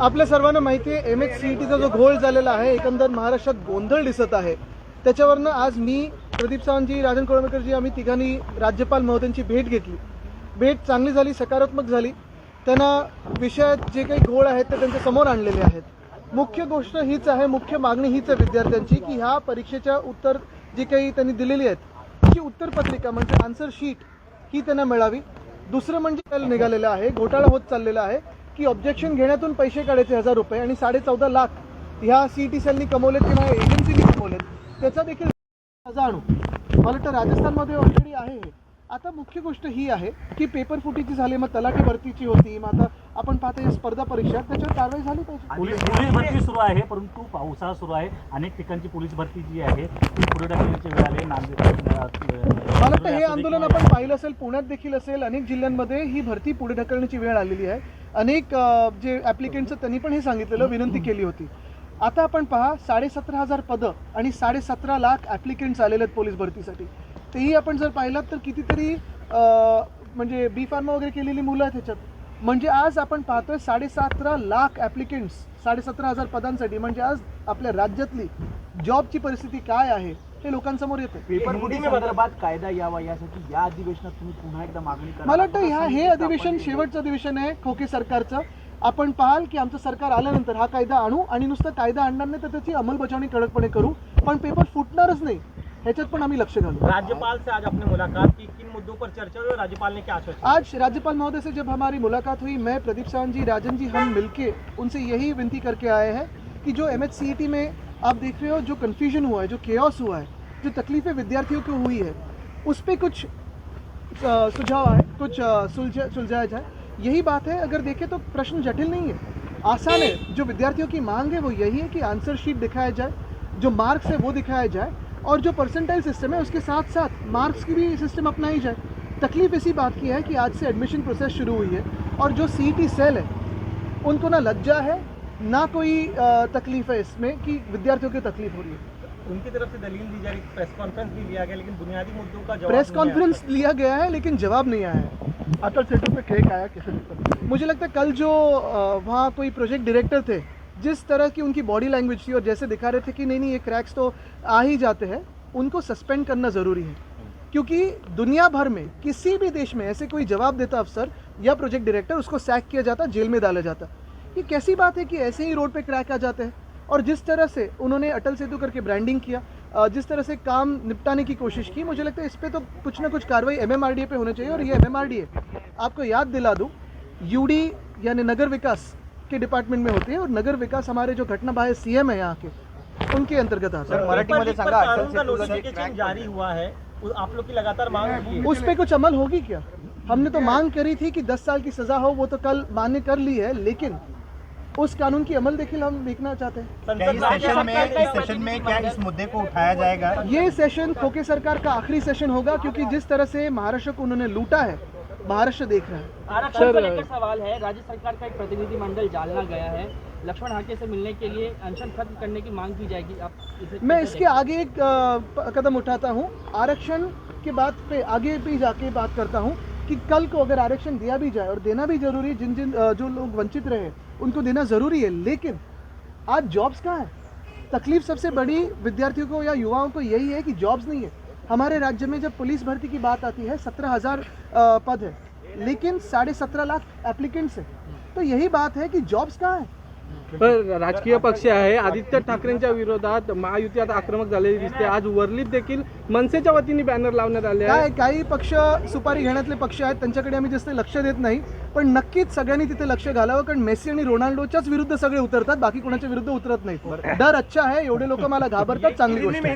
आपल्या सर्वांना माहिती आहे MHCETचा जो घोळ झालेला आहे, एकंदर महाराष्ट्रात गोंधळ दिसत आहे. त्याच्यावरनं आज मी, प्रदीप सावंतजी, राजन कोळंबकरजी आम्ही तिघांनी राज्यपाल महोदयांची भेट घेतली. भेट चांगली झाली, सकारात्मक झाली. त्यांना विषयात जे काही घोळ आहेत ते त्यांच्या समोर आणलेले आहेत. मुख्य गोष्ट हीच आहे, मुख्य मागणी हीच आहे विद्यार्थ्यांची की ह्या परीक्षेच्या उत्तर जी काही त्यांनी दिलेली आहेत ही उत्तरपत्रिका म्हणजे आन्सर शीट ही त्यांना मिळावी. दुसरं म्हणजे निघालेलं आहे, घोटाळा होत चाललेला आहे की ऑब्जेक्शन घेण्यातून पैसे काढायचे 1000 रुपये आणि 14.5 लाख ह्या CET सेलनी कमवलेत किंवा एजन्सीनी कमवलेत, त्याचा देखील सजा आणू. मला वाटतं राजस्थानमध्ये ऑलरेडी आहे. आता मुख्य गोष्ट ही आहे की पेपर फुटीची झाली, मग तलाठी भरतीची होती, मग आता आपण पाहता स्पर्धा परीक्षा, त्याच्यावर कारवाई झाली पाहिजे. पोलीस भरती सुरू आहे, परंतु पावसाळा सुरू आहे. अनेक ठिकाणची पोलीस भरती जी आहे ती पुढे ढकलण्याची वेळ आली. मला वाटतं हे आंदोलन आपण पाहिलं असेल, पुण्यात देखील असेल, अनेक जिल्ह्यांमध्ये ही भरती पुढे ढकलण्याची वेळ आलेली आहे. अनेक जे ॲप्लिकेंट्स त्यांनी पण हे सांगितलेलं, विनंती केली होती. आता आपण पहा, 17,500 पदं आणि 17.5 लाख ॲप्लिकेंट्स आलेले आहेत पोलीस भरतीसाठी. तेही आपण जर पाहिलात तर कितीतरी म्हणजे B फार्मा वगैरे केलेली मुलं आहेत ह्याच्यात. म्हणजे आज आपण पाहतोय 17.5 लाख ॲप्लिकेंट्स 17,500 पदांसाठी. म्हणजे आज आपल्या राज्यातली जॉबची परिस्थिती काय आहे हे लोकांसमोर येते. पेपर फुटीसंदर्भात कायदा यावा यासाठी या अधिवेशनात तुम्ही पुन्हा एकदा मागणी करा. मला वाटतं हे अधिवेशन शेवटचं अधिवेशन आहे खोके सरकारचं. आपण पाहाल की आमचं सरकार आल्यानंतर हा कायदा आणू आणि नुसतं कायदा आणणार नाही तर त्याची अंमलबजावणी कडकपणे करू, पण पेपर फुटणारच नाही ह्याच्यात पण आम्ही लक्ष घालू. राज्यपाल से आज अपनी मुलाकात की, किन मुद्दों पर चर्चा हुई, राज्यपाल ने क्या आश्वासन? आज राज्यपाल महोदय से जब हमारी मुलाकात हुई, मैं, प्रदीप सावंत जी, राजन जी, हम मिलके उनसे यही विनती करके आए हैं कि जो MHCET में आप देख रहे हो जो कन्फ्यूजन हुआ है, जो केओस हुआ है, जो तकलीफें विद्यार्थियों को हुई है, उस पर कुछ सुझाव है, कुछ सुलझाया जाए. यही बात है. अगर देखें तो प्रश्न जटिल नहीं है, आसान है. जो विद्यार्थियों की मांग है वो यही है कि आंसर शीट दिखाया जाए, जो मार्क्स है वो दिखाया जाए और जो परसेंटाइल सिस्टम है उसके साथ साथ मार्क्स की भी सिस्टम अपनाई जाए. तकलीफ इसी बात की है कि आज से एडमिशन प्रोसेस शुरू हुई है और जो CET सेल है उनको ना लज्जा है ना कोई तकलीफ है इसमें कि विद्यार्थियों की तकलीफ हो रही है. उनकी तरफ से दलील दी जा रही, प्रेस कॉन्फ्रेंस भी लिया गया, लेकिन बुनियादी मुद्दों का जवाब प्रेस कॉन्फ्रेंस लिया गया है लेकिन जवाब नहीं आया है. अटल सेतु पे क्रैक आया कैसे? मुझे लगता है कल जो वहाँ कोई प्रोजेक्ट डायरेक्टर थे, जिस तरह की उनकी बॉडी लैंग्वेज थी और जैसे दिखा रहे थे कि नहीं ये क्रैक्स तो आ ही जाते हैं, उनको सस्पेंड करना ज़रूरी है. क्योंकि दुनिया भर में किसी भी देश में ऐसे कोई जवाब देता अफसर या प्रोजेक्ट डायरेक्टर, उसको सैक किया जाता, जेल में डाला जाता. ये कैसी बात है कि ऐसे ही रोड पे क्रैक आ जाते हैं. और जिस तरह से उन्होंने अटल सेतु करके ब्रांडिंग किया, जिस तरह से काम निपटाने की कोशिश की, मुझे लगता है इस पर तो कुछ ना कुछ कार्रवाई MMRDA पे होनी चाहिए. और ये MMRDA आपको याद दिला दूँ, UD यानी नगर विकास के डिपार्टमेंट में होती है और नगर विकास हमारे जो घटना बाह्य CM है यहाँ के, उनके अंतर्गत आता है. मराठीमध्ये सांगा, अटल सेतु नोटिफिकेशन जारी हुआ है, आप लोग की लगातार मांग है, उस पर कुछ अमल होगी क्या? हमने तो मांग करी थी कि 10 साल की सजा हो, वो तो कल मान्य कर ली है, लेकिन उस कानून की अमल देखिए हम देखना चाहते हैं. इस सेशन में क्या इस मुद्दे को उठाया जाएगा? ये सेशन खोके सरकार का आखिरी सेशन होगा, क्योंकि जिस तरह से महाराष्ट्र को उन्होंने लूटा है, महाराष्ट्र देख रहा है. आरक्षण को लेकर सवाल है. राज्य सरकार का एक प्रतिनिधिमंडल जालना गया है, लक्ष्मण हाके से मिलने के लिए अनशन खत्म करने की मांग की जाएगी. आप मैं इसके आगे एक कदम उठाता हूँ. आरक्षण के बात पे आगे भी जाके बात करता हूँ कि कल को अगर आरक्षण दिया भी जाए, और देना भी जरूरी है, जिन जो लोग वंचित रहे उनको देना ज़रूरी है, लेकिन आज जॉब्स कहाँ है? तकलीफ सबसे बड़ी विद्यार्थियों को या युवाओं को यही है कि जॉब्स नहीं है. हमारे राज्य में जब पुलिस भर्ती की बात आती है 17,000 पद है, लेकिन 17.5 लाख एप्लीकेंट्स है. तो यही बात है कि जॉब्स कहाँ है? पण राजकीय पक्ष आहे, आदित्य ठाकरेंच्या विरोधात महायुती आता आक्रमक झालेली दिसते. आज वर्लीत देखील मनसेच्या वतीने बॅनर लावण्यात आले आहे. काही पक्ष सुपारी घेण्यातले पक्ष आहेत, त्यांच्याकडे आम्ही जास्त लक्ष देत नाही, पण नक्कीच सगळ्यांनी तिथे लक्ष घालावं, कारण मेसी आणि रोनाल्डोच्याच विरुद्ध सगळे उतरतात, बाकी कोणाच्या विरुद्ध उतरत नाहीत. डर अच्छा है, एवढे लोक मला घाबरतात, चांगली गोष्ट.